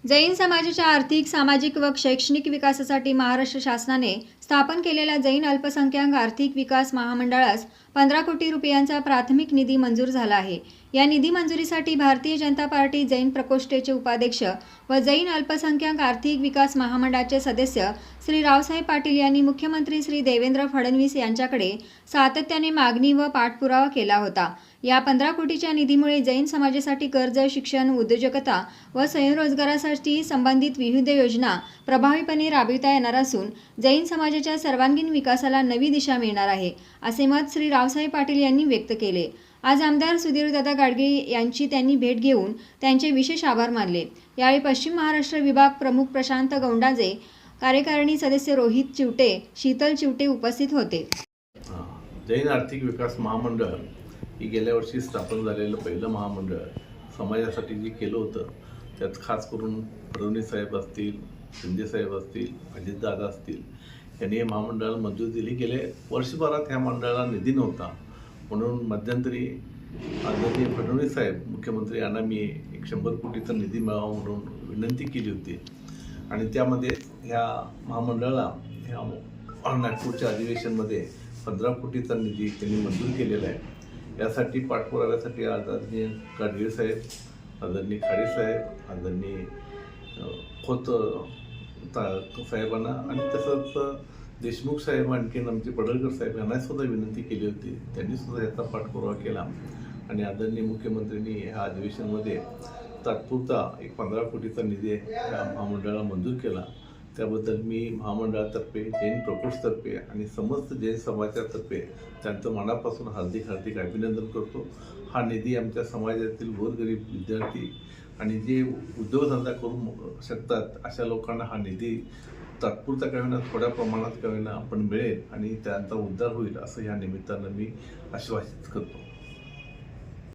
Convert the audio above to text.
जैन समाजाच्या आर्थिक, सामाजिक व शैक्षणिक विकासासाठी महाराष्ट्र शासनाने स्थापन केलेल्या जैन अल्पसंख्याक आर्थिक विकास महामंडळास 15 कोटी रुपयांचा प्राथमिक निधी मंजूर झाला आहे। या निधी मंजुरीसाठी भारतीय जनता पार्टी जैन प्रकोष्ठेचे उपाध्यक्ष व जैन अल्पसंख्याक आर्थिक विकास महामंडळाचे सदस्य श्री रावसाहेब पाटील यांनी मुख्यमंत्री श्री देवेंद्र फडणवीस यांच्याकडे सातत्याने मागणी व पाठपुरावा केला होता। या 15 कोटीच्या निधीमुळे जैन समाजासाठी कर्ज, शिक्षण, उद्योजकता व स्वयंरोजगारासाठी संबंधित विविध योजना प्रभावीपणे राबविता येणार असून जैन समाजाच्या सर्वांगीण विकासाला नवी दिशा मिळणार आहे, असे मत श्री रावसाहेब पाटील यांनी व्यक्त केले। आज आमदार सुधीरदादा गाडगे यांची त्यांनी भेट घेऊन त्यांचे विशेष आभार मानले। यावेळी पश्चिम महाराष्ट्र विभाग प्रमुख प्रशांत गौंडाजे, कार्यकारिणी सदस्य रोहित चिवटे, शीतल चिवटे उपस्थित होते। जैन आर्थिक विकास महामंडळ ही गेल्या वर्षी स्थापन झालेलं पहिलं महामंडळ समाजासाठी जे केलं होतं त्यात खास करून फडणवीस साहेब असतील, शिंदे साहेब असतील, अजितदादा असतील यांनी या महामंडळाला मंजुरी दिली। गेले वर्षभरात ह्या मंडळाला निधी नव्हता, म्हणून मध्यंतरी आदरणीय फडणवीस साहेब मुख्यमंत्री यांना मी 100 कोटीचा निधी मिळावा म्हणून विनंती केली होती आणि त्यामध्ये ह्या महामंडळाला ह्या नागपूरच्या अधिवेशनमध्ये 15 कोटीचा निधी त्यांनी मंजूर केलेला आहे। यासाठी पाठपुराव्यासाठी आदरणीय गाडगे साहेब, आदरणीय खाडे साहेब, आदरणीय खोत साहेबांना आणि तसंच देशमुख साहेब, आणखीन आमचे पडळकर साहेब यांना सुद्धा विनंती केली होती। त्यांनी सुद्धा याचा पाठपुरावा केला आणि आदरणीय मुख्यमंत्र्यांनी ह्या अधिवेशनामध्ये तात्पुरता 15 कोटीचा निधी या महामंडळाला मंजूर केला। त्याबद्दल मी महामंडळातर्फे, जैन प्रकोष्ठतर्फे आणि समस्त जैन समाजातर्फे त्यांचं मनापासून हार्दिक अभिनंदन करतो। हा निधी आमच्या समाजातील गोरगरीब विद्यार्थी आणि जे उद्योगधंदा करू शकतात अशा लोकांना हा निधी तात्पुरता का होईना, थोड्या प्रमाणात का होईना पण मिळेल आणि त्यांचा उद्धार होईल असं या निमित्तानं मी आश्वासित करतो।